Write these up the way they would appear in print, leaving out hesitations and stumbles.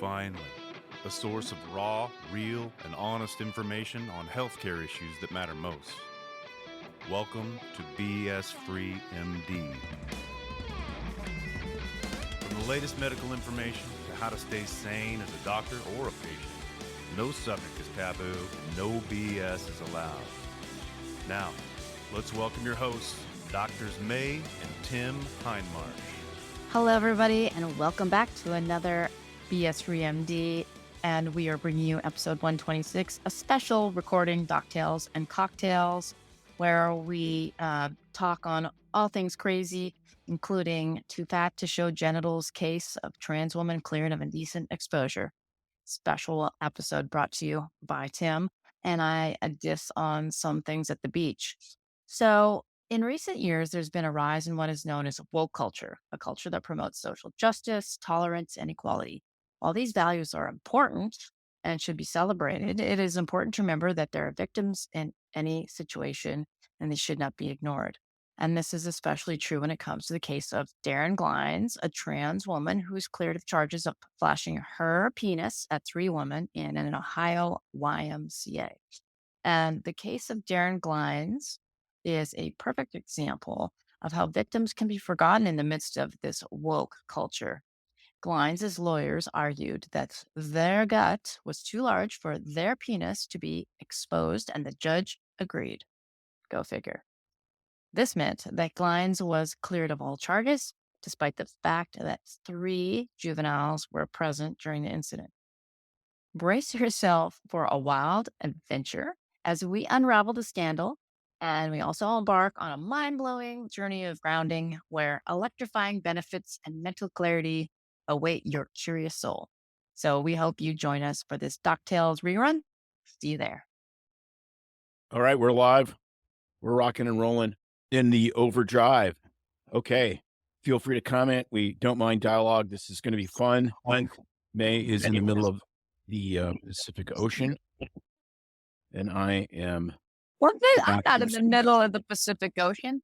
Finally, a source of raw, real, and honest information on healthcare issues that matter most. Welcome to BS Free MD. From the latest medical information to how to stay sane as a doctor or a patient, no subject is taboo, no BS is allowed. Now, let's welcome your hosts, Doctors May and Tim Hindmarsh. Hello, everybody, and welcome back to another BS Free MD. And we are bringing you episode 126, a special recording, Doctales and Cocktails, where we talk on all things crazy, including Too Fat to Show Genitals case of trans woman cleared of indecent exposure. Special episode brought to you by Tim, and I diss on some things at the beach. So, in recent years, there's been a rise in what is known as woke culture, a culture that promotes social justice, tolerance, and equality. While these values are important and should be celebrated, it is important to remember that there are victims in any situation and they should not be ignored. And this is especially true when it comes to the case of Darren Glines, a trans woman who is cleared of charges of flashing her penis at 3 women in an Ohio YMCA. And the case of Darren Glines is a perfect example of how victims can be forgotten in the midst of this woke culture. Glines' lawyers argued that their gut was too large for their penis to be exposed, and the judge agreed. Go figure. This meant that Glines was cleared of all charges, despite the fact that 3 juveniles were present during the incident. Brace yourself for a wild adventure as we unravel the scandal, and we also embark on a mind-blowing journey of grounding where electrifying benefits and mental clarity await your curious soul. So we hope you join us for this Doctales rerun. See you there. All right, we're live. We're rocking and rolling in the overdrive. Okay, feel free to comment. We don't mind dialogue. This is going to be fun. May is in the middle of the Pacific Ocean, and I am... I'm not in the middle of the Pacific Ocean.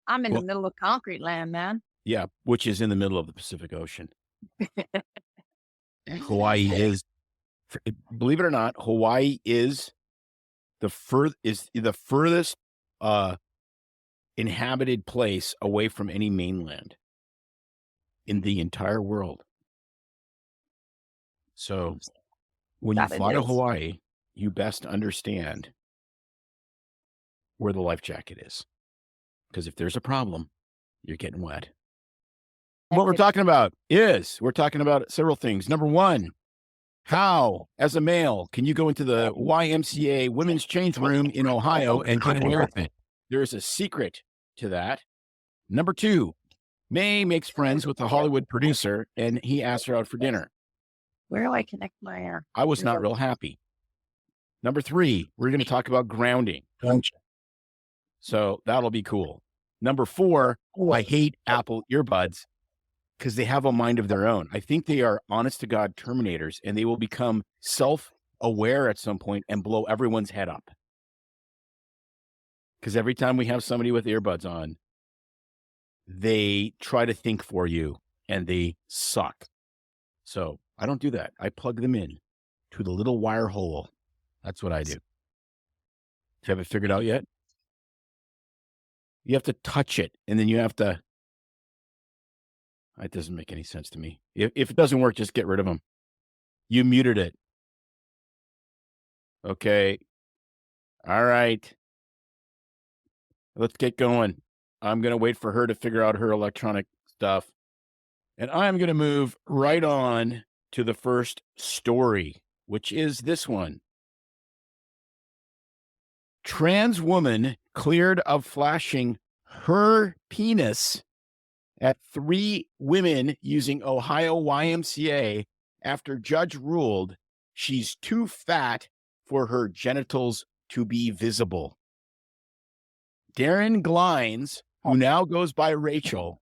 I'm in the middle of concrete land, man. Yeah, which is in the middle of the Pacific Ocean. Hawaii is, believe it or not, Hawaii is the furthest inhabited place away from any mainland in the entire world. So when you fly to Hawaii, you best understand where the life jacket is. Because if there's a problem, you're getting wet. What we're talking about several things. Number one, how, as a male, can you go into the YMCA women's change room in Ohio and get away with it? There is a secret to that. Number two, May makes friends with a Hollywood producer, and he asks her out for dinner. Where do I connect my hair? I was not real happy. Number three, we're going to talk about grounding. So that'll be cool. Number four, I hate Apple earbuds because they have a mind of their own. I think they are honest to God Terminators, and they will become self-aware at some point and blow everyone's head up. Because every time we have somebody with earbuds on, they try to think for you and they suck. So I don't do that. I plug them in to the little wire hole. That's what I do. You have it figured out yet? You have to touch it, and then you have to... It doesn't make any sense to me. If it doesn't work, just get rid of them. You muted it. Okay. All right. Let's get going. I'm going to wait for her to figure out her electronic stuff. And I'm going to move right on to the first story, which is this one. Trans woman cleared of flashing her penis at 3 women using Ohio YMCA after judge ruled she's too fat for her genitals to be visible. Darren Glines, who now goes by Rachel,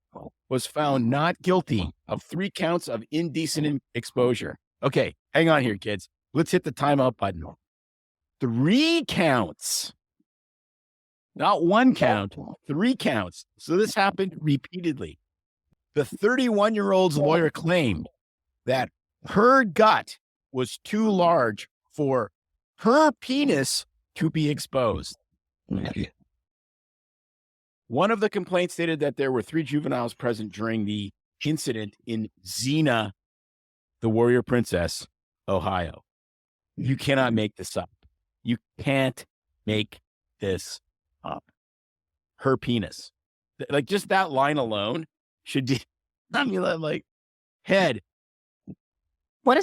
was found not guilty of 3 counts of indecent exposure. Okay, hang on here, kids. Let's hit the timeout button. 3 counts. Not 1 count, 3 counts. So this happened repeatedly. The 31-year-old's lawyer claimed that her gut was too large for her penis to be exposed. One of the complaints stated that there were 3 juveniles present during the incident in Xena, the Warrior Princess, Ohio. You cannot make this up. You can't make this up. Her penis. Like, just that line alone should be, I mean, like, head. What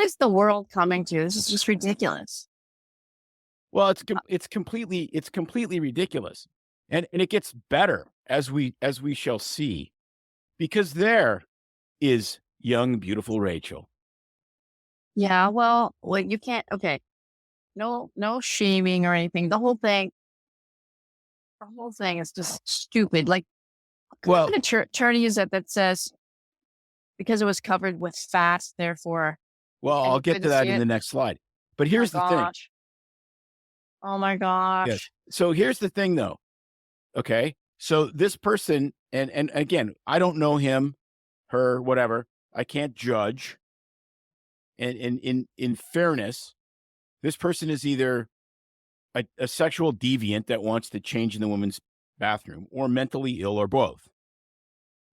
is the world coming to? This is just ridiculous. Well, it's completely ridiculous. And it gets better as we shall see, because there is young, beautiful Rachel. Yeah, well, you can't. Okay, no shaming or anything. The whole thing is just stupid. Like, Well, what kind of attorney is that says because it was covered with fat, therefore? well, and I'll you get to couldn't that see in it? the next slide. But Oh my here's the thing. gosh. Oh my gosh. Yes. So here's the thing, though. Okay. So this person, and again, I don't know him, her, whatever. I can't judge. And in fairness, this person is either a sexual deviant that wants to change in the woman's bathroom, or mentally ill, or both.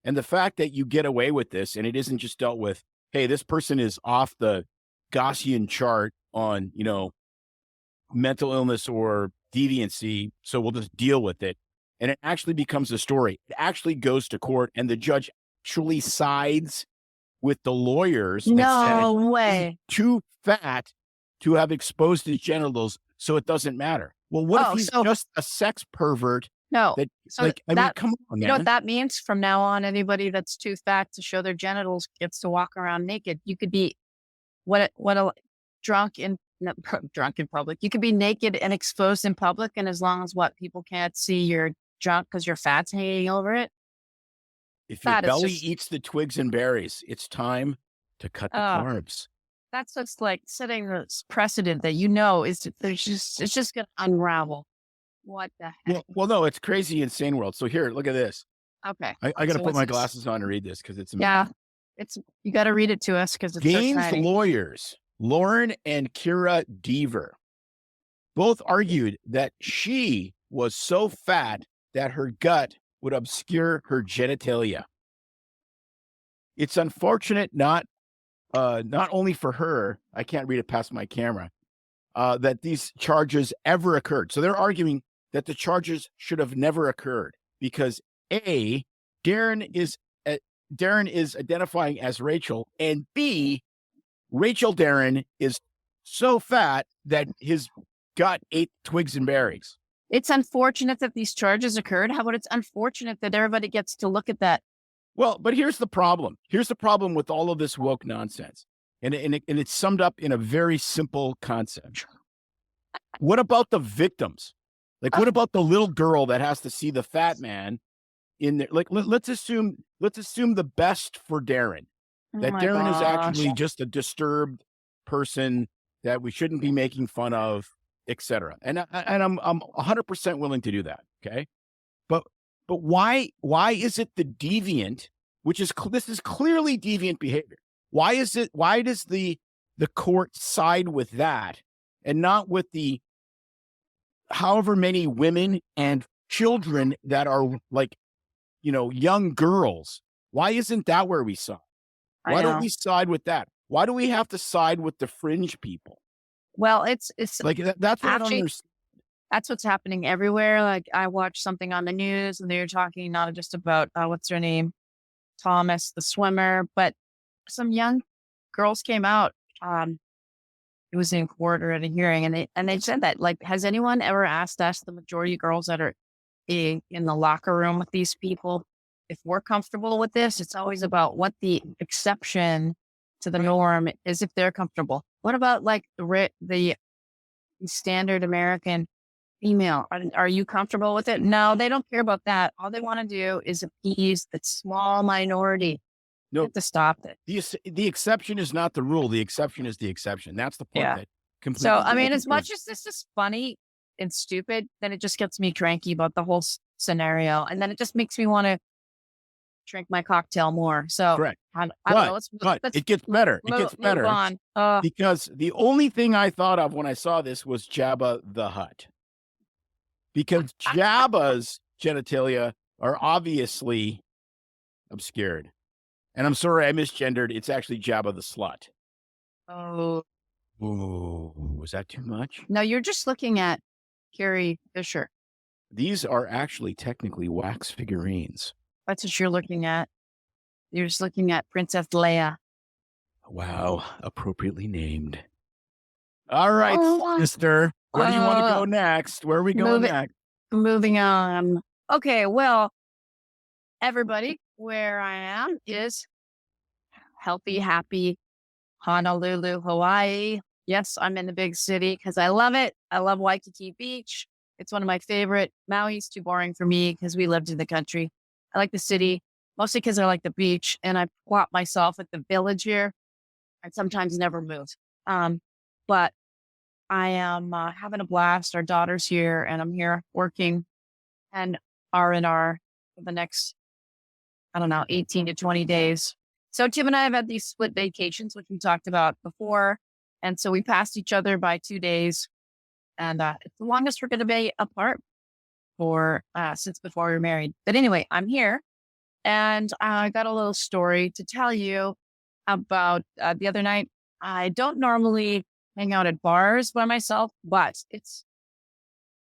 And the fact that you get away with this, and it isn't just dealt with, hey, this person is off the Gaussian chart on, mental illness or deviancy, so we'll just deal with it. And it actually becomes a story. It actually goes to court, and the judge actually sides with the lawyers. No He's way. too fat to have exposed his genitals, so it doesn't matter. Well, what if he's just a sex pervert? No. That, So I mean, come on, man. You know what that means? From now on, anybody that's too fat to show their genitals gets to walk around naked. You could be drunk in public. You could be naked and exposed in public, and as long as people can't see you're drunk because your fat's hanging over it. If your belly eats the twigs and berries, it's time to cut the carbs. That's just like setting this precedent that it's just going to unravel. What the heck? Well, no, it's crazy, insane world. So here, look at this. Okay. I got to put my glasses on to read this because it's amazing. Yeah, you got to read it to us because it's Gaines so exciting. lawyers, Lauren and Kira Deaver, both argued that she was so fat that her gut would obscure her genitalia. It's unfortunate, not only for her, I can't read it past my camera, that these charges ever occurred. So they're arguing that the charges should have never occurred because A, Darren is identifying as Rachel, and B, Rachel Darren is so fat that his gut ate twigs and berries. It's unfortunate that these charges occurred. How about it's unfortunate that everybody gets to look at that? Well, but here's the problem. Here's the problem with all of this woke nonsense. And it's summed up in a very simple concept. What about the victims? Like, what about the little girl that has to see the fat man in there? Like, let's assume the best for Darren, that Darren is actually just a disturbed person that we shouldn't be making fun of, etc. And I'm 100% willing to do that. Okay, but why is it the deviant, this is clearly deviant behavior? Why does the court side with that and not with the however many women and children that are like, young girls? Why isn't that where we side? Why don't we side with that? Why do we have to side with the fringe people? Well, it's like that's what I don't understand. That's what's happening everywhere. Like, I watched something on the news and they were talking not just about what's her name, Thomas, the swimmer, but some young girls came out. It was in court or at a hearing, and they said that, like, has anyone ever asked us, the majority of girls that are in the locker room with these people, if we're comfortable with this? It's always about what the exception to the norm is, if they're comfortable. What about like the standard American female? Are you comfortable with it? No, they don't care about that. All they want to do is appease the small minority. No, to stop it. The exception is not the rule. The exception is the exception. That's the point. Yeah. So, I mean, as much as this is funny and stupid, then it just gets me cranky about the whole scenario. And then it just makes me want to drink my cocktail more. So Correct. I don't know. But Let's it gets better. It gets move better on. because the only thing I thought of when I saw this was Jabba the Hutt. Because Jabba's genitalia are obviously obscured. And I'm sorry I misgendered. It's actually Jabba the Slut. Oh, Ooh, was that too much? no, you're just looking at Carrie Fisher. These are actually technically wax figurines. That's what you're looking at. You're just looking at Princess Leia. Wow, appropriately named. All right, Oh, sister. Where do you want to go next? Where are we going Move it- next? Moving on. Okay, well, everybody, where I am is healthy, happy Honolulu, Hawaii. Yes, I'm in the big city because I love it. I love Waikiki Beach. It's one of my favorite. Maui's too boring for me because we lived in the country. I like the city, mostly because I like the beach, and I plot myself at the village here. I sometimes never move. But I am having a blast. Our daughter's here, and I'm here working and R&R for the next, I don't know, 18 to 20 days. So Tim and I have had these split vacations, which we talked about before. And so we passed each other by 2 days. And it's the longest we're going to be apart for since before we were married. But anyway, I'm here and I got a little story to tell you about the other night. I don't normally hang out at bars by myself, but it's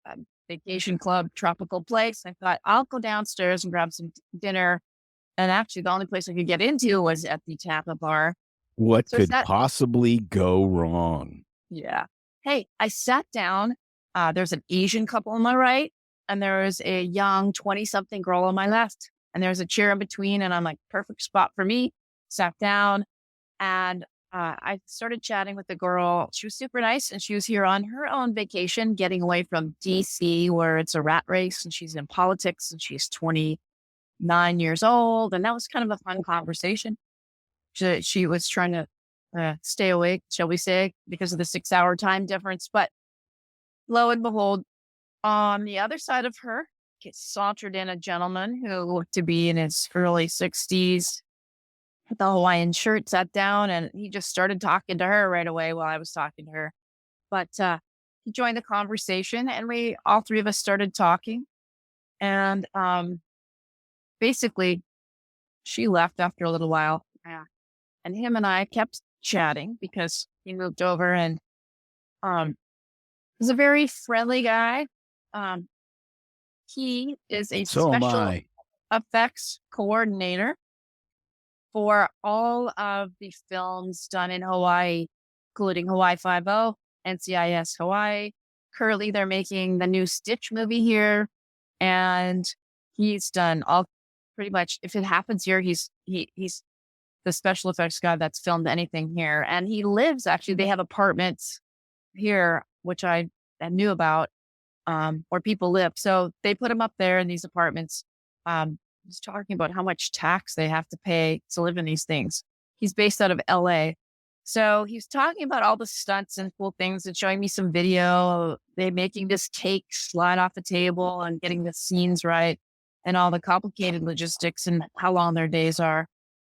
a vacation club, tropical place. I thought I'll go downstairs and grab some dinner. And actually, the only place I could get into was at the Tapa bar. What So could possibly go wrong? Yeah. Hey, I sat down. There's an Asian couple on my right, and there was a young 20-something girl on my left. And there's a chair in between, and I'm like, perfect spot for me. Sat down, and I started chatting with the girl. She was super nice, and she was here on her own vacation, getting away from DC, where it's a rat race, and she's in politics, and she's 29 years old. And that was kind of a fun conversation. She was trying to stay awake, shall we say, because of the 6-hour time difference. But lo and behold, on the other side of her, sauntered in a gentleman who looked to be in his early 60s with the Hawaiian shirt, sat down, and he just started talking to her right away while I was talking to her. But he joined the conversation, and all three of us started talking. And basically, she left after a little while. And him and I kept chatting because he moved over and was a very friendly guy. He is a special effects coordinator for all of the films done in Hawaii, including Hawaii Five-0, NCIS Hawaii. Currently, they're making the new Stitch movie here, and he's done pretty much. If it happens here, he's the special effects guy that's filmed anything here. And he lives, actually, they have apartments here, which I knew about, where people live. So they put him up there in these apartments. He's talking about how much tax they have to pay to live in these things. He's based out of LA. So he's talking about all the stunts and cool things and showing me some video. They making this cake slide off the table and getting the scenes right and all the complicated logistics and how long their days are.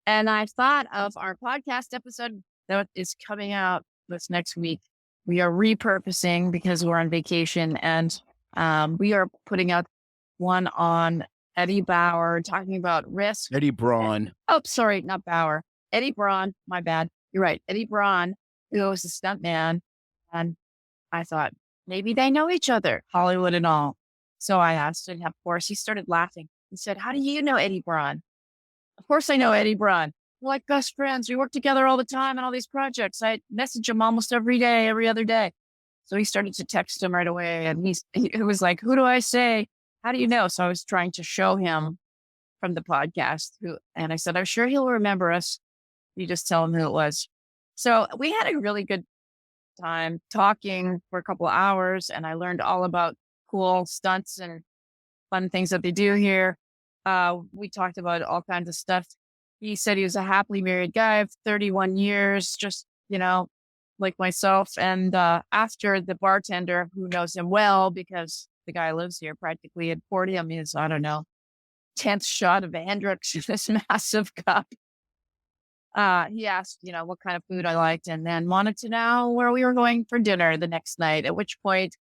And I thought of our podcast episode that is coming out this next week. We are repurposing because we're on vacation, and we are putting out one on Eddie Bauer, talking about risk. Eddie Braun. Oh, sorry, not Bauer. Eddie Braun. My bad. You're right. Eddie Braun, who was a stuntman. And I thought maybe they know each other, Hollywood and all. So I asked, and of course he started laughing. He said, "How do you know Eddie Braun?" Of course I know Eddie Braun. We're like best friends. We work together all the time on all these projects. I message him almost every day, every other day. So he started to text him right away. And he was like, "Who do I say? How do you know?" So I was trying to show him from the podcast and I said, "I'm sure he'll remember us. You just tell him who it was." So we had a really good time talking for a couple of hours, and I learned all about cool stunts and fun things that they do here. We talked about all kinds of stuff. He said he was a happily married guy of 31 years, just, like myself. And after the bartender, who knows him well because the guy lives here practically, had poured him his, I don't know, 10th shot of Hendrix in this massive cup. He asked, what kind of food I liked, and then wanted to know where we were going for dinner the next night, at which point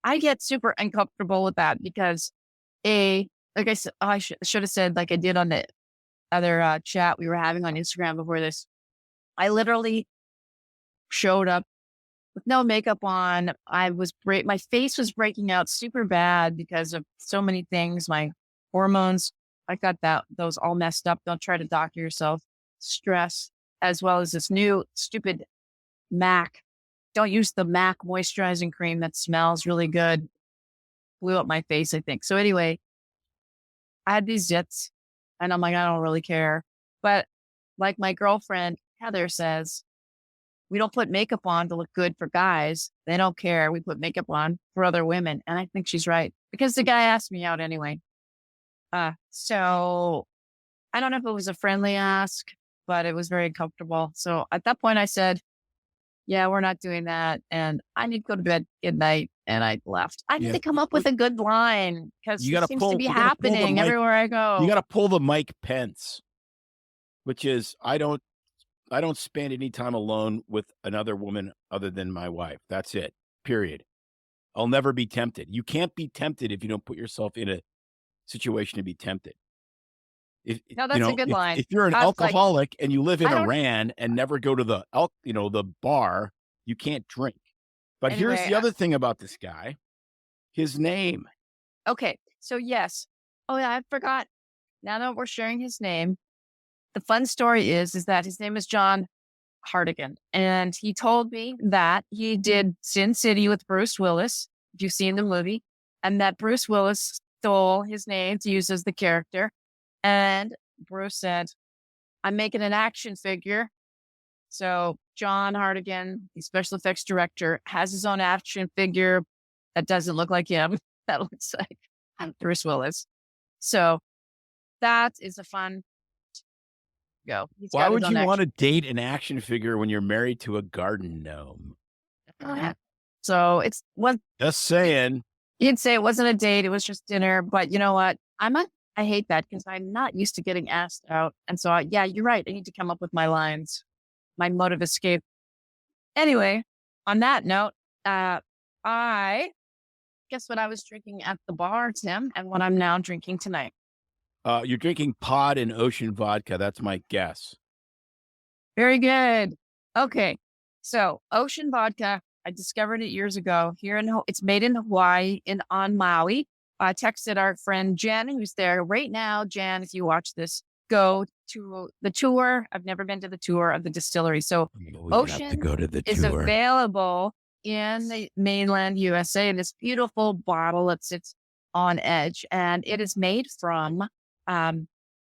I get super uncomfortable with that because like I said, I should have said, like I did on the other chat we were having on Instagram before this, I literally showed up with no makeup on. My face was breaking out super bad because of so many things. My hormones, I got those all messed up. Don't try to doctor yourself. Stress, as well as this new stupid MAC. Don't use the MAC moisturizing cream that smells really good. Blew up my face, I think. So anyway, I had these zits and I'm like, I don't really care. But like my girlfriend, Heather, says, we don't put makeup on to look good for guys. They don't care. We put makeup on for other women. And I think she's right because the guy asked me out anyway. So I don't know if it was a friendly ask, but it was very comfortable. So at that point I said, yeah, we're not doing that. And I need to go to bed. Good night. And I left. I need to come up with a good line because it seems to be happening everywhere I go. You got to pull the Mike Pence, which is, I don't spend any time alone with another woman other than my wife. That's it. Period. I'll never be tempted. You can't be tempted if you don't put yourself in a situation to be tempted. No, that's a good line. If you're an alcoholic and you live in Iran and never go to the bar, you can't drink. But anyway, here's the other thing about this guy, his name. Okay. So yes. Oh yeah, I forgot. Now that we're sharing his name, the fun story is that his name is John Hardigan. And he told me that he did Sin City with Bruce Willis, if you've seen the movie, and that Bruce Willis stole his name to use as the character. And Bruce said, I'm making an action figure. So John Hardigan, the special effects director, has his own action figure that doesn't look like him. That looks like Bruce Willis. So that is a fun go. Why would you want to date an action figure when you're married to a garden gnome? So it's one. Just saying. You'd say it wasn't a date. It was just dinner. But you know what? I hate that because I'm not used to getting asked out. And so, yeah, you're right. I need to come up with my lines, my mode of escape. Anyway, on that note, I guess what I was drinking at the bar, Tim, and what I'm now drinking tonight. You're drinking Pod and Ocean vodka. That's my guess. Very good. Okay. So Ocean vodka, I discovered it years ago here it's made in Hawaii on Maui. I texted our friend Jen, who's there right now. Jen, if you watch this, go to the tour. I've never been to the tour of the distillery. So Ocean is available in the mainland USA in this beautiful bottle that sits on edge. And it is made from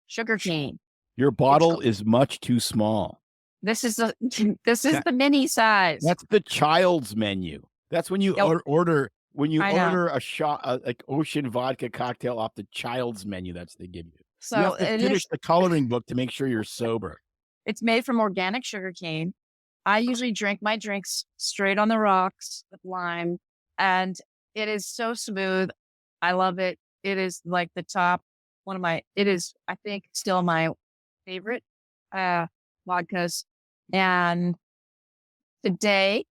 sugarcane. Your bottle is much too small. This is the mini size. That's the child's menu. That's when you order a shot, like Ocean vodka cocktail off the child's menu. That's what they give you. So you have to finish the coloring book to make sure you're sober. It's made from organic sugarcane. I usually drink my drinks straight on the rocks with lime, and it is so smooth. I love it. It is like the top it is, I think, still my favorite vodkas. And today,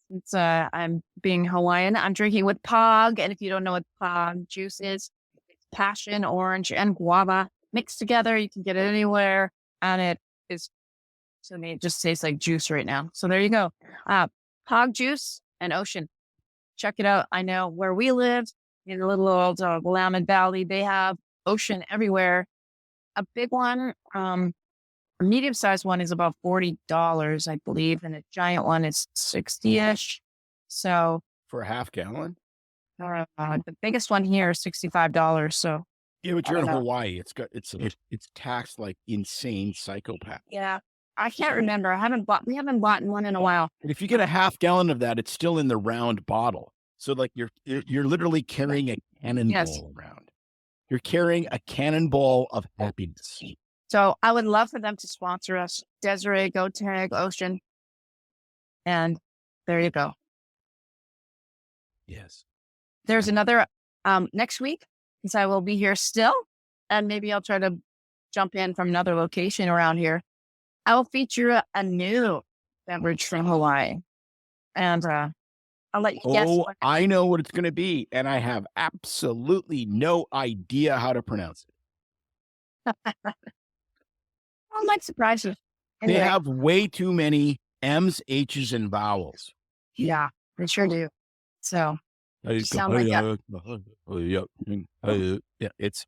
since I'm being Hawaiian, I'm drinking with Pog. And if you don't know what Pog juice is, it's passion, orange, and guava mixed together. You can get it anywhere. And it is, to me, it just tastes like juice right now. So there you go. Pog juice and Ocean. Check it out. I know where we live in the little old Willamette Valley, they have Ocean everywhere. A big one, a medium-sized one is about $40, I believe, and a giant one is $60-ish. So for a half gallon, the biggest one here is $65. So yeah, but you're in Hawaii. It's taxed like insane psychopath. Yeah, I can't remember. We haven't bought one in a while. And if you get a half gallon of that, it's still in the round bottle. So like you're literally carrying a cannonball around. You're carrying a cannonball of happiness. So I would love for them to sponsor us. Desiree, Go Tag, Ocean. And there you go. Yes. There's another next week, since I will be here still. and maybe I'll try to jump in from another location around here, I'll feature a new beverage from Hawaii. And I'll let you guess. Oh, I know what it's going to be, and I have absolutely no idea how to pronounce it. I might surprise you. They Anyway, have way too many M's, H's, and vowels. yeah, they sure do. So sound like Yeah, it's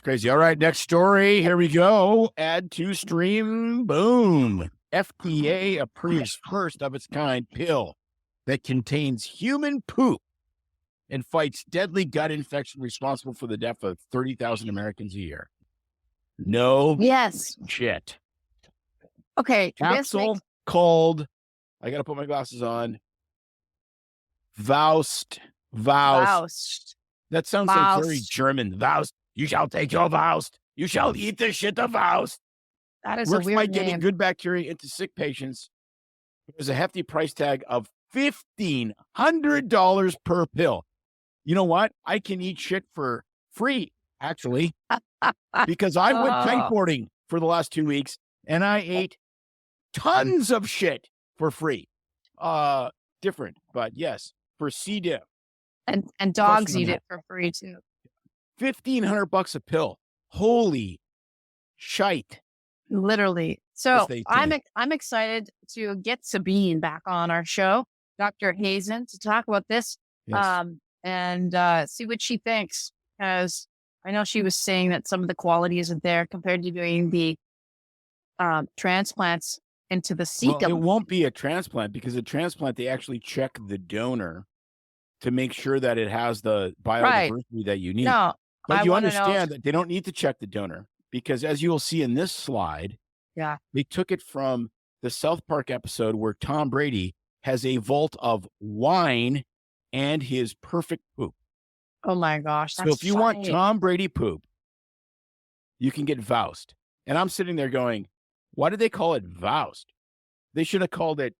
crazy. All right, next story. Here we go. Add to stream. Boom. FDA approves first of its kind pill that contains human poop and fights deadly gut infection responsible for the death of 30,000 Americans a year. No yes. shit. Okay. Capsule called, I got to put my glasses on, Voust. That sounds like very German. Voust. You shall take your Voust. You shall eat the shit of Voust. That is Works a weird by name. getting good bacteria into sick patients. There's a hefty price tag of $1,500 per pill. You know what? I can eat shit for free, actually, because I went kiteboarding for the last 2 weeks and I ate tons of shit for free. Different, but yes, for C. diff. And dogs eat it for free too. $1,500 a pill. Holy shite. Literally. So I'm excited to get Sabine back on our show, Dr. Hazen, to talk about this. Yes. And see what she thinks. Because I know she was saying that some of the quality isn't there compared to doing the transplants into the cecum. Well, it won't be a transplant because a transplant, they actually check the donor to make sure that it has the biodiversity that you need. No, but you understand that they don't need to check the donor because as you will see in this slide, they took it from the South Park episode where Tom Brady has a vault of wine and his perfect poop. Oh my gosh. So if you want Tom Brady poop, you can get Voust. And I'm sitting there going, why did they call it Voust? They should have called it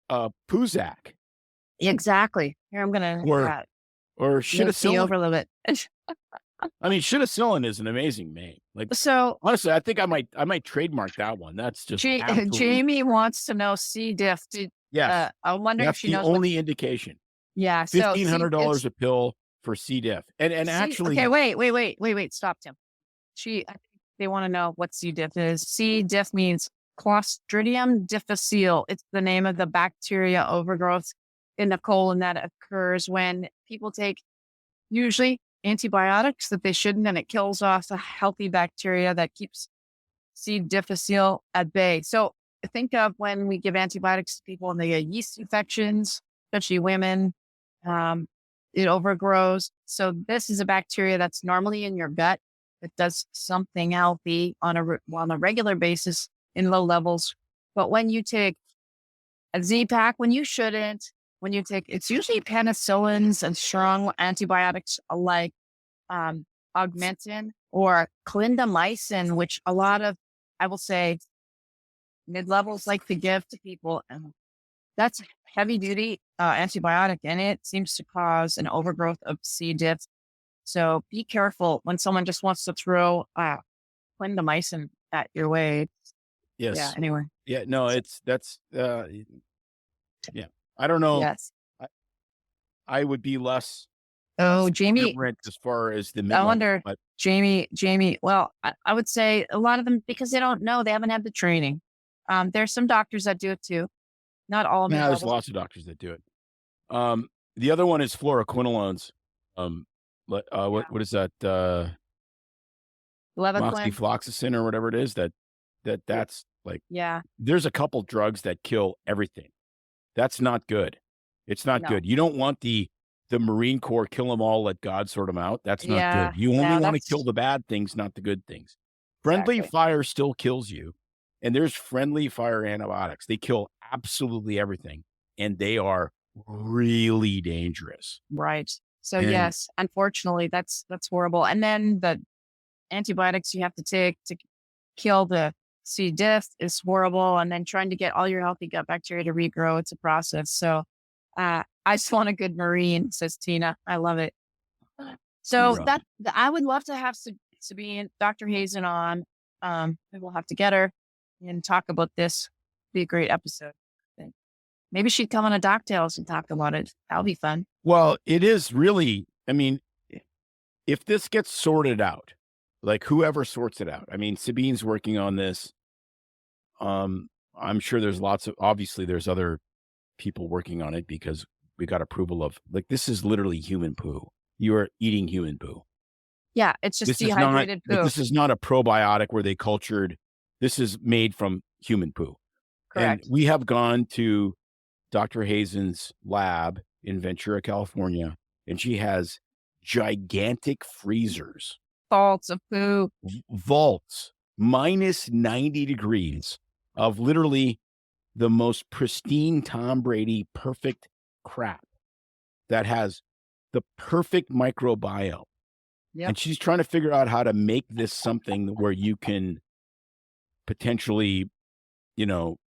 Puzak. Exactly. Here, I'm going to or Shitacillin. Over a little bit. I mean, Shitacillin is an amazing name. Like, so honestly, I think I might trademark that one. That's just Jamie wants to know C. diff. Yes, I'm wondering if she knows. That's the only indication. Yeah, so $1,500 a pill for C. diff, and actually, okay, wait, stop, Tim. I think they want to know what C. diff is. C. diff means Clostridium difficile. It's the name of the bacteria overgrowth in the colon that occurs when people take usually antibiotics that they shouldn't, and it kills off the healthy bacteria that keeps C. difficile at bay. So think of when we give antibiotics to people and they get yeast infections, especially women, it overgrows. So this is a bacteria that's normally in your gut that does something healthy on a regular basis in low levels. But when you take a Z-Pack, when you shouldn't, when you take, it's usually penicillins and strong antibiotics like augmentin or clindamycin, which a lot of, I will say, mid-levels like to give to people. And that's heavy duty antibiotic, and it seems to cause an overgrowth of C. diff. So be careful when someone just wants to throw clindamycin at your way. Yes. Yeah. Anyway. Yeah. No. Yeah. I don't know. Yes. I would be less. Oh, Jamie. As far as the I wonder, but Jamie. Well, I would say a lot of them because they don't know, they haven't had the training. There's some doctors that do it too. Not all of them. Yeah, there's lots of doctors that do it. The other one is fluoroquinolones. What is that? Moxifloxacin or whatever it is. That's like. Yeah. There's a couple drugs that kill everything. That's not good. It's not good. You don't want the Marine Corps kill them all, let God sort them out. That's not good. You only want to kill the bad things, not the good things. Friendly fire still kills you. And there's friendly fire antibiotics. They kill absolutely everything. And they are really dangerous. Right. So yes, unfortunately, that's horrible. And then the antibiotics you have to take to kill the C. diff is horrible. And then trying to get all your healthy gut bacteria to regrow, it's a process. So I just want a good Marine, says Tina. I love it. So I would love to have Sabine, Dr. Hazen on. Maybe we'll have to get her and talk about this. Be a great episode. I think. Maybe she'd come on a Doctales and talk about it. That'll be fun. Well, it is really, I mean, if this gets sorted out, like whoever sorts it out, I mean, Sabine's working on this. I'm sure there's obviously there's other people working on it because we got approval of, like, this is literally human poo. You are eating human poo. Yeah, it's just dehydrated poo. This is not a probiotic where they cultured. This is made from human poo. Correct. And we have gone to Dr. Hazen's lab in Ventura, California, and she has gigantic freezers. Vaults of poo. Vaults, minus 90 degrees of literally the most pristine Tom Brady perfect crap that has the perfect microbiome. Yep. And she's trying to figure out how to make this something where you can potentially,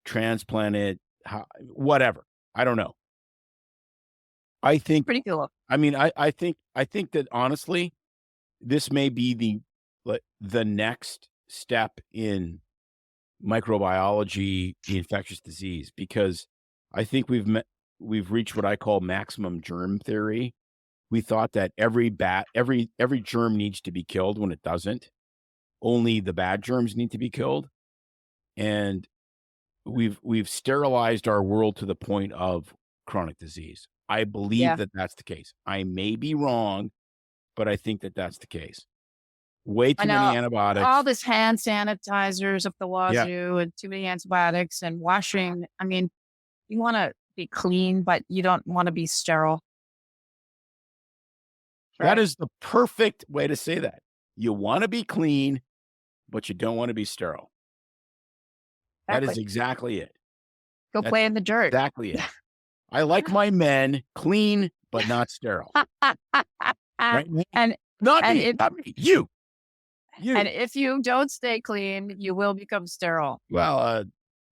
transplant it, whatever. I don't know. I think Pretty cool. I mean, I think that honestly, this may be the next step in microbiology, the infectious disease, because I think we've reached what I call maximum germ theory. We thought that every germ needs to be killed when it doesn't. Only the bad germs need to be killed. And we've sterilized our world to the point of chronic disease. I believe that that's the case. I may be wrong, but I think that that's the case. Way too many antibiotics. All this hand sanitizers up the wazoo and too many antibiotics and washing. I mean, you want to be clean, but you don't want to be sterile. Right? That is the perfect way to say that. You want to be clean, but you don't want to be sterile. Exactly. That is exactly it. That's play in the dirt. Exactly it. I like my men clean, but not sterile. Right? And not me. You. And if you don't stay clean, you will become sterile. Well,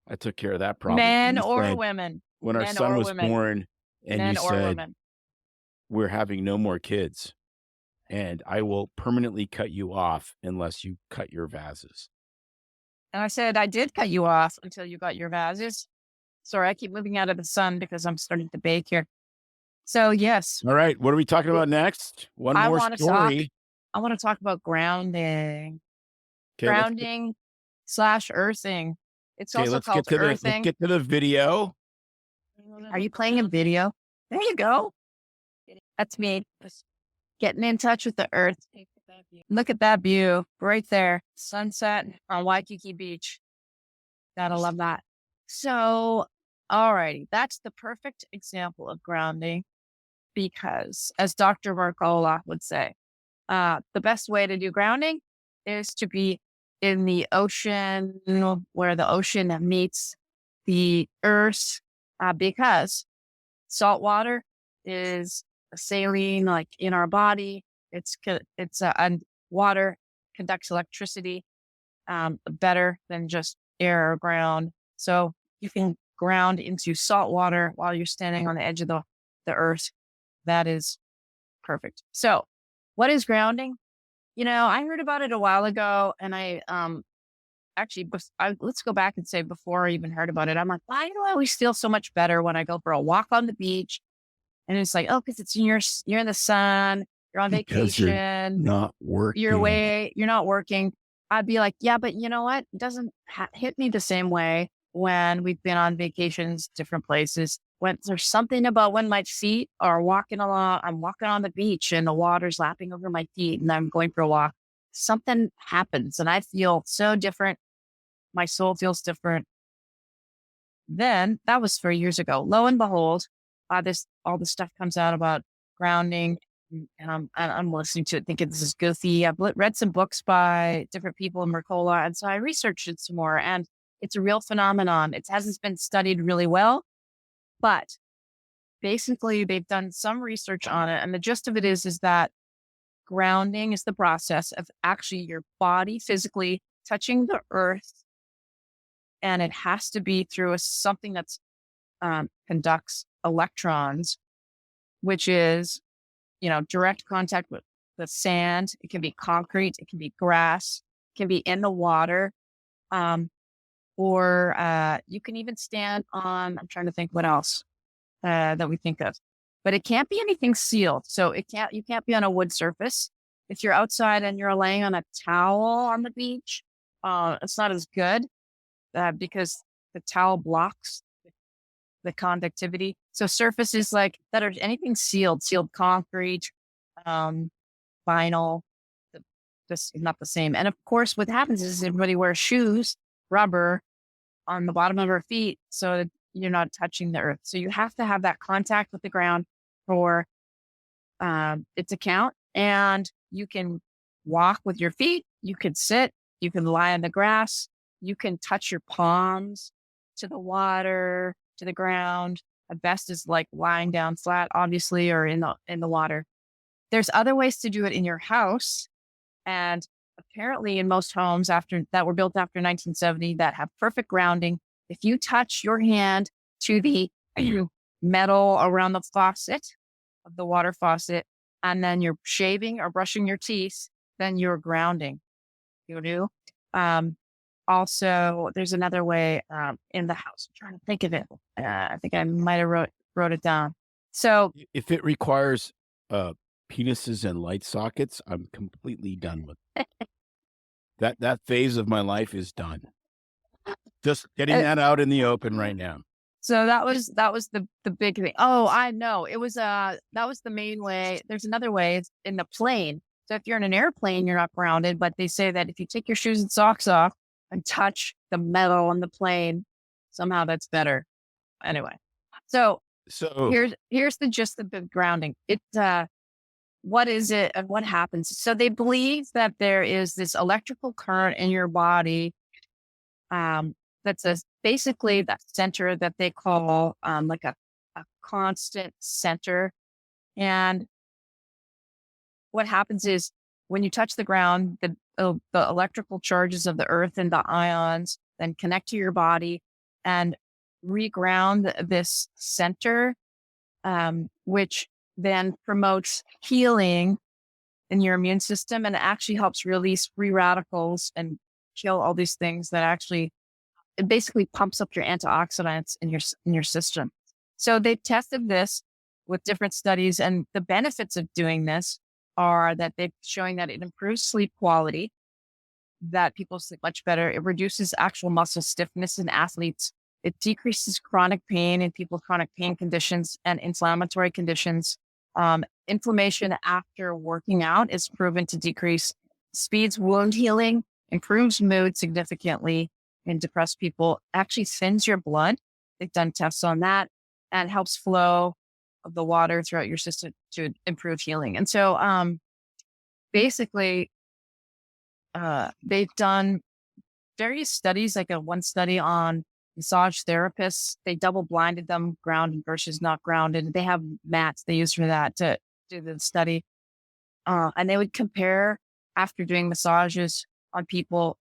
I took care of that problem. Men or women. When our son was born and you said, we're having no more kids and I will permanently cut you off unless you cut your vases. And I said, I did cut you off until you got your vases. Sorry, I keep moving out of the sun because I'm starting to bake here. So, yes. All right. What are we talking about next? One more story. I want to talk about grounding. Grounding / earthing. It's also called earthing. Let's get to the video. Are you playing a video? There you go. That's me. Getting in touch with the earth. Look at that view right there. Sunset on Waikiki Beach. Gotta love that. So, alrighty. That's the perfect example of grounding because, as Dr. Mercola would say, the best way to do grounding is to be in the ocean where the ocean meets the earth because salt water is saline, like in our body. And water conducts electricity better than just air or ground. So you can ground into salt water while you're standing on the edge of the earth. That is perfect. So what is grounding? I heard about it a while ago and I let's go back and say before I even heard about it, I'm like, why do I always feel so much better when I go for a walk on the beach? And it's like, because you're in the sun, you're on vacation, you're not working. You're not working. I'd be like, yeah, but you know what? It doesn't hit me the same way when we've been on vacations, different places. When there's something about when my feet are walking along, I'm walking on the beach and the water's lapping over my feet and I'm going for a walk. Something happens and I feel so different. My soul feels different. Then that was 4 years ago. Lo and behold, all this stuff comes out about grounding, and I'm listening to it, thinking this is goofy. I've read some books by different people in Mercola, and so I researched it some more. And it's a real phenomenon. It hasn't been studied really well, but basically they've done some research on it, and the gist of it is that grounding is the process of actually your body physically touching the earth, and it has to be through something that's conducts electrons, which is, direct contact with the sand, it can be concrete, it can be grass, it can be in the water. Or you can even stand on, I'm trying to think what else that we think of, but it can't be anything sealed. So you can't be on a wood surface. If you're outside and you're laying on a towel on the beach, it's not as good because the towel blocks the conductivity. So surfaces like that are anything sealed concrete, vinyl, this is not the same. And of course, what happens is everybody wears shoes, rubber on the bottom of our feet, so that you're not touching the earth. So you have to have that contact with the ground for it to count. And you can walk with your feet, you can sit, you can lie on the grass, you can touch your palms to the water, to the ground. The best is like lying down flat, obviously, or in the water. There's other ways to do it in your house. And apparently in most homes that were built after 1970 that have perfect grounding, if you touch your hand to the metal around the faucet of the water faucet, and then you're shaving or brushing your teeth, then you're grounding. You do. Also, there's another way in the house. I'm trying to think of it. I think I might have wrote it down. So if it requires penises and light sockets, I'm completely done with it. That phase of my life is done. Just getting that out in the open right now. So that was the big thing. Oh, I know. It was that was the main way. There's another way. It's in the plane. So if you're in an airplane, you're not grounded, but they say that if you take your shoes and socks off and touch the metal on the plane, somehow that's better. Anyway. So here's the gist of the grounding. What is it and what happens? So they believe that there is this electrical current in your body that's basically that center that they call like a constant center. And what happens is when you touch the ground, the electrical charges of the earth and the ions then connect to your body and reground this center, which then promotes healing in your immune system, and it actually helps release free radicals and kill all these things that actually, it basically pumps up your antioxidants in your system. So they tested this with different studies, and the benefits of doing this are that they're showing that it improves sleep quality, that people sleep much better. It reduces actual muscle stiffness in athletes. It decreases chronic pain in people with chronic pain conditions and inflammatory conditions. Inflammation after working out is proven to decrease, speeds wound healing, improves mood significantly in depressed people, actually thins your blood. They've done tests on that, and helps flow of the water throughout your system to improve healing. And so basically, they've done various studies, like one study on massage therapists. They double blinded them, grounded versus not grounded. They have mats they use for that to do the study. And they would compare after doing massages on people.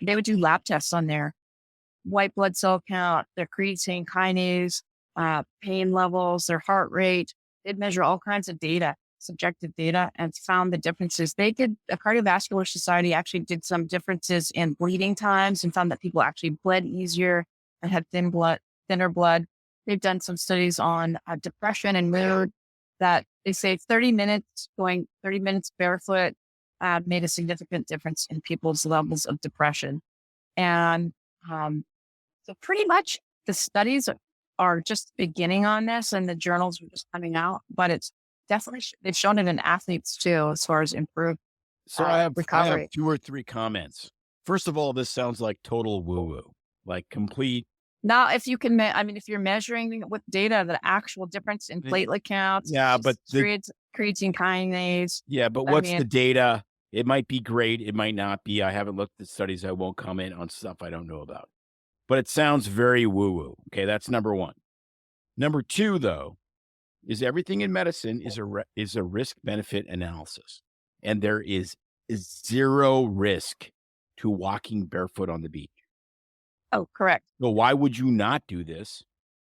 They would do lab tests on their white blood cell count, their creatine kinase, pain levels, their heart rate. They'd measure all kinds of data, subjective data, and found the differences. A cardiovascular society actually did some differences in bleeding times and found that people actually bled easier and had thinner blood. They've done some studies on depression and mood that they say 30 minutes barefoot made a significant difference in people's levels of depression. And so pretty much the studies are just beginning on this, and the journals are just coming out, but it's definitely, they've shown it in athletes too, as far as improved recovery. I have 2 or 3 comments. First of all, this sounds like total woo-woo, like complete. Now, if you can, if you're measuring with data, the actual difference in platelet counts, but creatine kinase. Yeah, but what's the data? It might be great. It might not be. I haven't looked at studies. I won't comment on stuff I don't know about. But it sounds very woo-woo. Okay, that's number 1. Number 2, though, is everything in medicine is a risk-benefit analysis. And there is 0 risk to walking barefoot on the beach. Oh, correct. So why would you not do this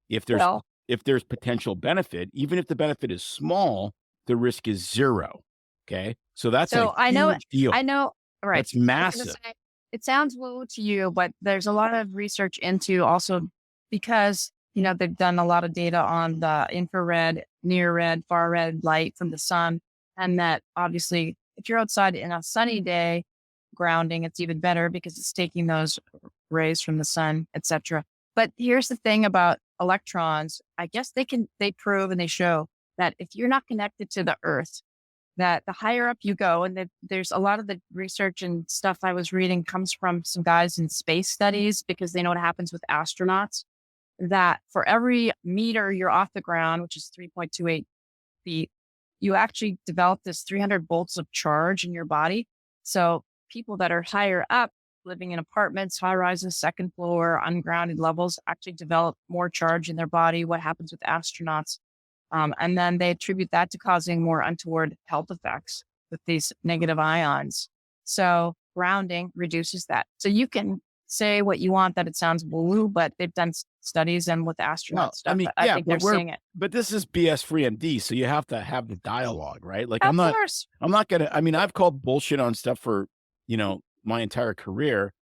if there's potential benefit? Even if the benefit is small, the risk is 0. Okay. So that's So a huge deal. I know, right. That's I was gonna massive. say, it sounds woo to you, but there's a lot of research into also because, they've done a lot of data on the infrared, near red, far red light from the sun. And that obviously, if you're outside in a sunny day, grounding, it's even better because it's taking those rays from the sun, etc. But here's the thing about electrons. I guess they prove and they show that if you're not connected to the earth, that the higher up you go, and there's a lot of the research and stuff I was reading comes from some guys in space studies because they know what happens with astronauts, that for every meter you're off the ground, which is 3.28 feet, you actually develop this 300 volts of charge in your body. So people that are higher up, living in apartments, high rises, second floor, ungrounded levels, actually develop more charge in their body. What happens with astronauts? And then they attribute that to causing more untoward health effects with these negative ions. So grounding reduces that. So you can say what you want that it sounds woo, but they've done studies and with astronaut stuff. I think they're seeing it. But this is BS free MD, so you have to have the dialogue, right? Like Of course. I'm not gonna. I mean, I've called bullshit on stuff for my entire career,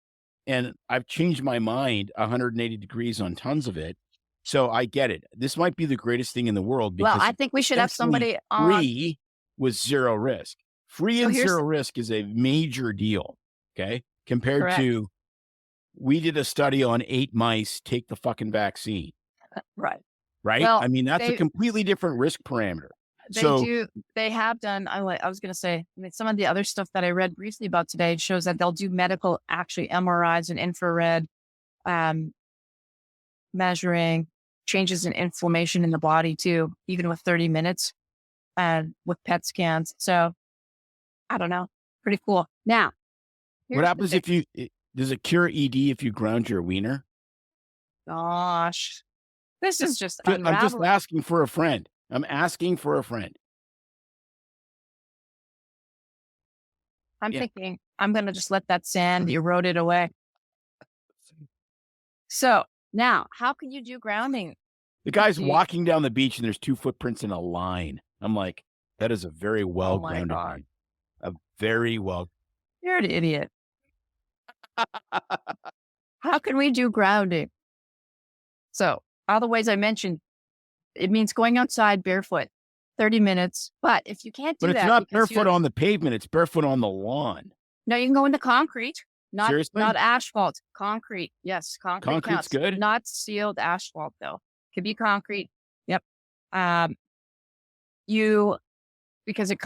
and I've changed my mind 180 degrees on tons of it. So I get it. This might be the greatest thing in the world because Well, I think we should have somebody on. Free with zero risk. Free and zero risk is a major deal. Okay, compared to. We did a study on 8 mice, take the fucking vaccine. Right. Right? Well, I mean, that's a completely different risk parameter. They have done, I was going to say, some of the other stuff that I read briefly about today shows that they'll do medical, actually MRIs and infrared measuring changes in inflammation in the body too, even with 30 minutes and with PET scans. So I don't know. Pretty cool. Now, what happens if does it cure ED if you ground your wiener? Gosh, this is just I'm just asking for a friend. I'm asking for a friend. I'm thinking I'm going to just let that sand erode it away. So now, how can you do grounding? The guy's walking down the beach and there's 2 footprints in a line. I'm like, that is a very well grounded line. A very well. You're an idiot. How can we do grounding? So all the ways I mentioned, it means going outside barefoot, 30 minutes. But if you can't do that. But it's not barefoot on the pavement. It's barefoot on the lawn. No, you can go into concrete. Seriously? Not asphalt. Concrete. Yes. Concrete's counts. Good. Not sealed asphalt though. Could be concrete. Yep. Because it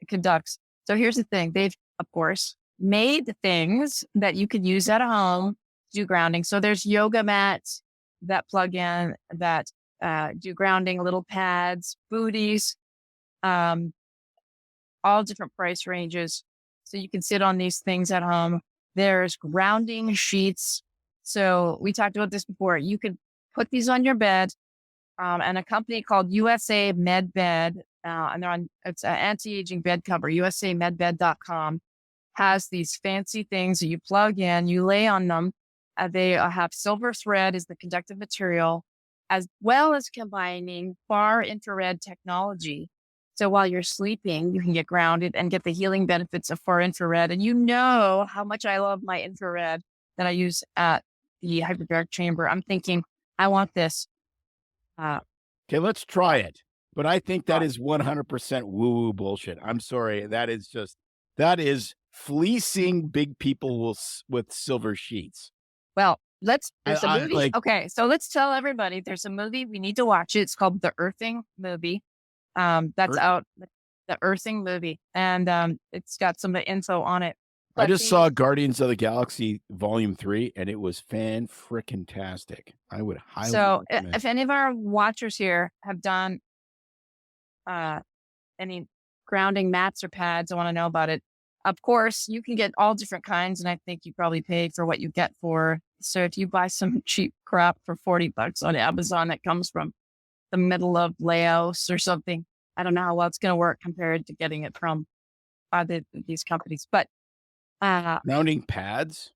conducts. So here's the thing. They've, of course, made things that you could use at home to do grounding. So there's yoga mats that plug in that do grounding, little pads, booties, all different price ranges. So you can sit on these things at home. There's grounding sheets. So we talked about this before. You could put these on your bed, and a company called USA Med Bed, and it's an anti-aging bed cover, usamedbed.com. has these fancy things that you plug in, you lay on them. They have silver thread as the conductive material, as well as combining far infrared technology. So while you're sleeping, you can get grounded and get the healing benefits of far infrared. And you know how much I love my infrared that I use at the hyperbaric chamber. I'm thinking, I want this. Okay, let's try it. But I think that is 100% woo-woo bullshit. I'm sorry. That is fleecing big people with silver sheets. Well, there's a movie. Okay, so let's tell everybody there's a movie. We need to watch it. It's called The Earthing movie. That's out, the Earthing movie. And it's got some info on it. I just saw Guardians of the Galaxy Volume 3, and it was fan-frickin-tastic. I would highly recommend. If any of our watchers here have done any grounding mats or pads, I want to know about it. Of course, you can get all different kinds, and I think you probably paid for what you get for. So if you buy some cheap crap for $40 on Amazon that comes from the middle of Laos or something, I don't know how well it's going to work compared to getting it from these companies. But grounding pads?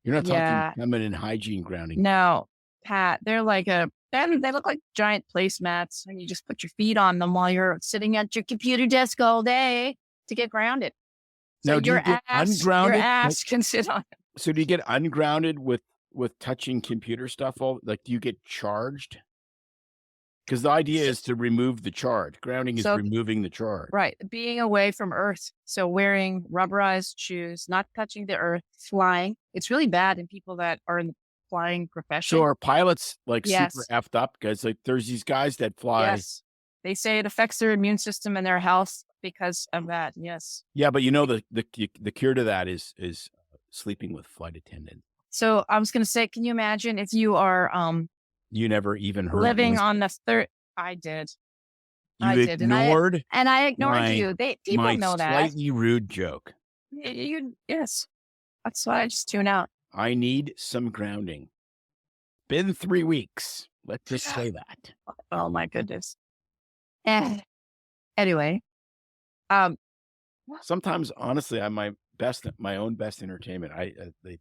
You're not talking feminine hygiene grounding. No, they're like they look like giant placemats, and you just put your feet on them while you're sitting at your computer desk all day. to get grounded. Now, So do you get ungrounded? your ass can sit on it. So do you get ungrounded with touching computer stuff? Do you get charged? Because the idea is to remove the charge. Grounding is So- removing the charge. Right. Being away from Earth. So wearing rubberized shoes, not touching the Earth, flying. It's really bad in people that are in the flying profession. So are pilots Yes. super effed up? Because there's these guys that fly. Yes. They say it affects their immune system and their health because of that. Yes. Yeah, but the cure to that is sleeping with flight attendants. So I was going to say, can you imagine if you are You never even heard living this? on the third? I did. You I did, ignored and I ignored my- you. People my know that. slightly rude joke. Yes. That's why I just tune out. I need some grounding. Been 3 weeks. Let's just say that. Oh my goodness. Anyway, Sometimes, honestly, I'm my own best entertainment.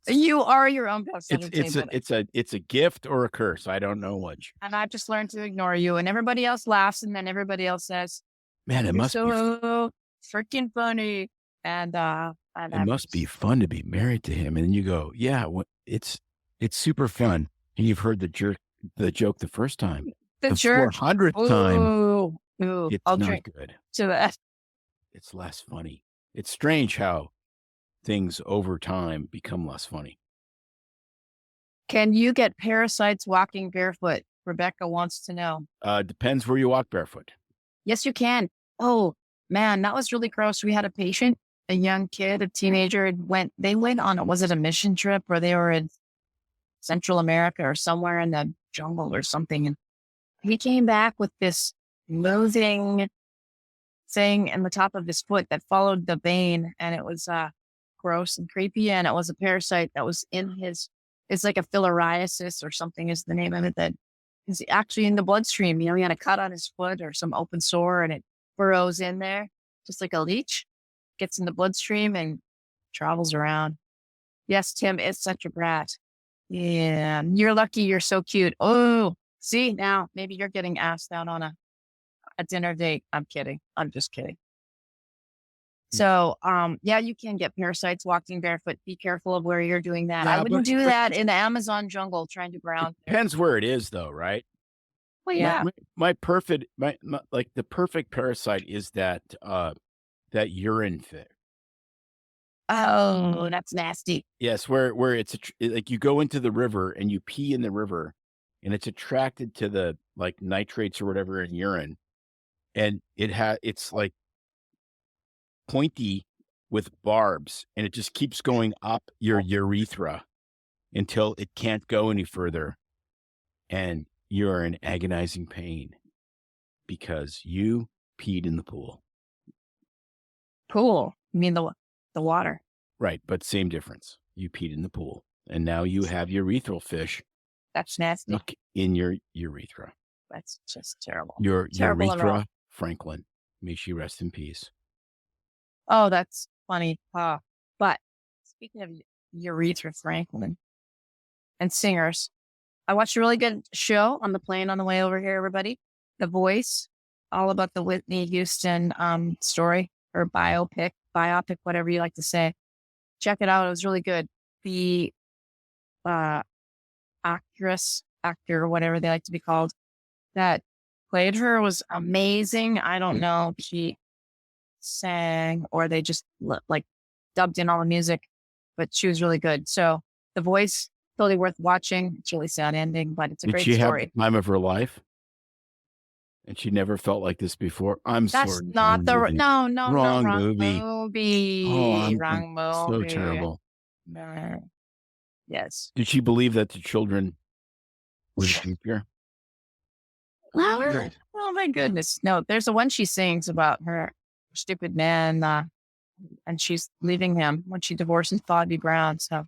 you are your own best entertainment. It's a gift or a curse. I don't know which. And I've just learned to ignore you, and everybody else laughs, and then everybody else says, Man, it "You're must be so freaking funny." And it must be fun to be married to him. And then you go, yeah, it's super fun. And you've heard the joke the first time. the The church. 400th time, Ooh, it's I'll not drink good. to that. It's less funny. It's strange how things over time become less funny. Can you get parasites walking barefoot? Rebecca wants to know. Depends where you walk barefoot. Yes, you can. Oh man, that was really gross. We had a patient, a young kid, a teenager. They went on, was it a mission trip where they were in Central America or somewhere in the jungle or something? And he came back with this loathing thing in the top of his foot that followed the vein. And it was gross and creepy. And it was a parasite that was in it's like a filariasis or something is the name of it, that is actually in the bloodstream. He had a cut on his foot or some open sore, and it burrows in there, just like a leech, gets in the bloodstream and travels around. Yes, Tim is such a brat. Yeah, you're lucky. You're so cute. Oh, see, now maybe you're getting asked out on a dinner date. I'm kidding. I'm just kidding. So, yeah, you can get parasites walking barefoot. Be careful of where you're doing that. Yeah, I wouldn't but- do that in the Amazon jungle trying to ground. Depends where it is, though, right? Well, yeah. My the perfect parasite is that urine fish. Oh, that's nasty. Yes, where it's like you go into the river and you pee in the river, and it's attracted to the nitrates or whatever in urine, and it's like pointy with barbs, and it just keeps going up your urethra until it can't go any further, and you're in agonizing pain because you peed in the pool. Pool. You mean the water? Right, but same difference. You peed in the pool, and now you have urethral fish That's nasty. stuck in your urethra. That's just terrible. Your Terrible and wrong. urethra Franklin. May she rest in peace. Oh, that's funny. But speaking of Urethra Franklin and singers, I watched a really good show on the plane on the way over here, everybody. The Voice, all about the Whitney Houston story or biopic, whatever you like to say. Check it out. It was really good. The actor, whatever they like to be called, that played her was amazing. I don't know if she sang or they just dubbed in all the music, but she was really good. So The Voice, totally worth watching. It's a really sad ending, but it's a Did great she story. have the time of her life? And she never felt like this before. That's sorry. not the movie. wrong movie. Oh, wrong So movie. terrible. No. Yes. Did she believe that the children were here? Oh my goodness. No, there's the one she sings about her stupid man, and she's leaving him when she divorces Bobby Brown. So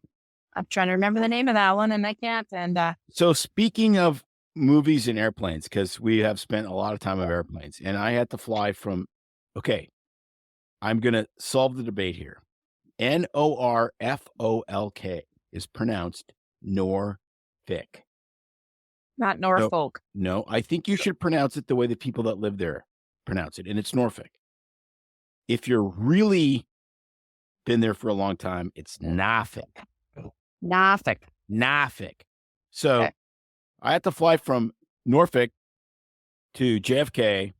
I'm trying to remember the name of that one and I can't. And So speaking of movies and airplanes, because we have spent a lot of time on airplanes, and I had to fly from, I'm going to solve the debate here. Norfolk is pronounced Norfolk. not Norfolk. No, I think you should pronounce it the way the people that live there pronounce it, and it's Norfolk. if you're really been there for a long time, it's Nafik. So Okay. I had to fly from Norfolk to JFK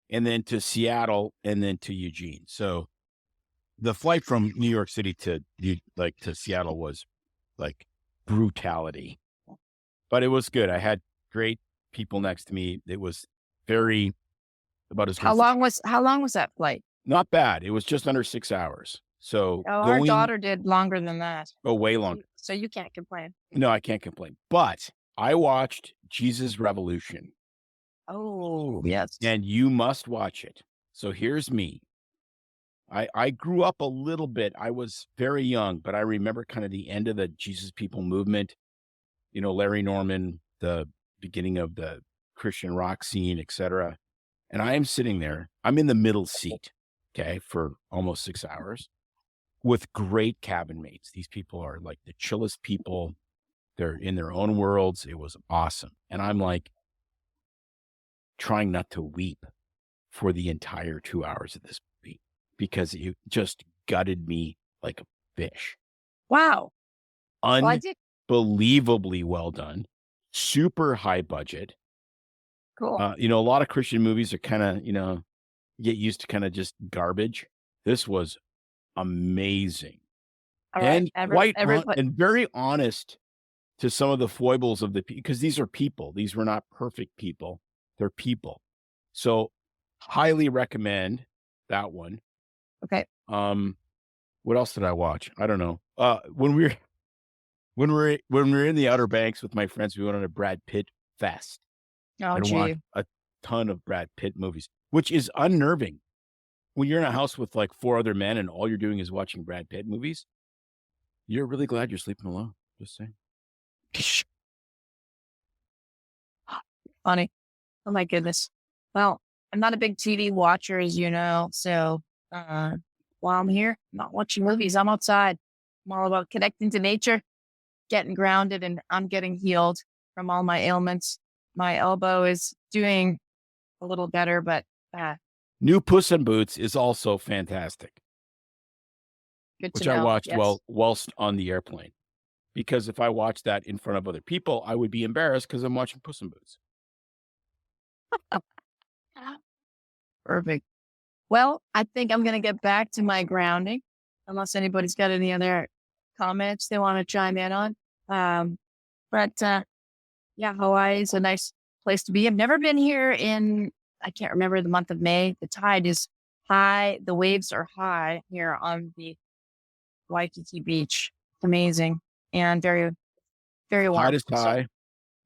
and then to Seattle and then to Eugene. So the flight from New York City to Seattle was like brutality, but it was good. I had great people next to me. It was very about as good. How long was that flight? Not bad. It was just under 6 hours. So Our daughter did longer than that. Oh, way longer. So you can't complain. No, I can't complain. But I watched Jesus Revolution. Oh, yes. And you must watch it. So here's me. I grew up a little bit. I was very young, but I remember kind of the end of the Jesus People movement. You know, Larry Norman, the beginning of the Christian rock scene, etc. And I am sitting there. I'm in the middle seat, okay, for almost 6 hours with great cabin mates. These people are like the chillest people. They're in their own worlds. It was awesome. And I'm like trying not to weep for the entire 2 hours of this movie because it just gutted me like a fish. Wow. Unbelievably well done. Super high budget. Cool. You know, a lot of Christian movies are kind of, you know, get used to kind of just garbage. This was amazing. All right. And and very honest to some of the foibles of because these are people. These were not perfect people. They're people. So highly recommend that one. Okay. What else did I watch? I don't know. When we were in the Outer Banks with my friends, we went on a Brad Pitt fest. Oh, and watched a ton of Brad Pitt movies, which is unnerving. When you're in a house with like 4 other men and all you're doing is watching Brad Pitt movies, you're really glad you're sleeping alone. Just saying. Funny. Oh my goodness. Well, I'm not a big TV watcher, as you know. So while I'm here, I'm not watching movies. I'm outside. I'm all about connecting to nature, getting grounded, and I'm getting healed from all my ailments. My elbow is doing a little better, but New Puss in Boots is also fantastic. Good to which know. I watched Yes. whilst on the airplane. Because if I watched that in front of other people, I would be embarrassed because I'm watching Puss in Boots. Perfect. Well, I think I'm going to get back to my grounding, unless anybody's got any other comments they want to chime in on. Yeah, Hawaii is a nice place to be. I've never been here I can't remember the month of May. The tide is high. The waves are high here on the Waikiki beach. It's amazing and very, very warm. Tide is high,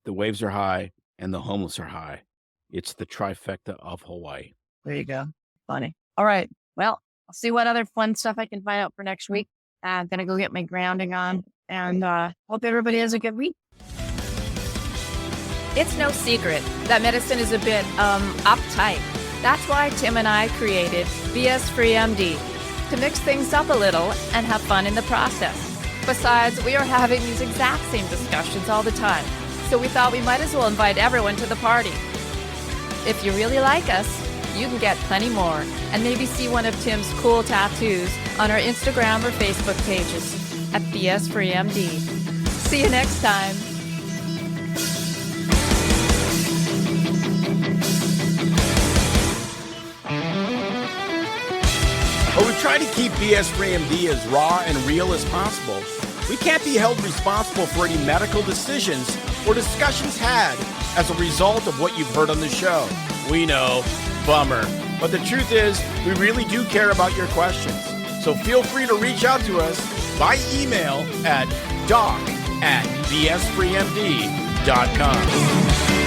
the waves are high, and the homeless are high. It's the trifecta of Hawaii. There you go. Funny. All right. Well, I'll see what other fun stuff I can find out for next week. I'm going to go get my grounding on and hope everybody has a good week. It's no secret that medicine is a bit uptight. That's why Tim and I created BS Free MD to mix things up a little and have fun in the process. Besides, we are having these exact same discussions all the time, so we thought we might as well invite everyone to the party. If you really like us, you can get plenty more and maybe see one of Tim's cool tattoos on our Instagram or Facebook pages at BS Free MD. See you next time. But we try to keep BS Free MD as raw and real as possible. We can't be held responsible for any medical decisions or discussions had as a result of what you've heard on the show. We know, bummer. But the truth is, we really do care about your questions. So feel free to reach out to us by email at doc@bsfreemd.com.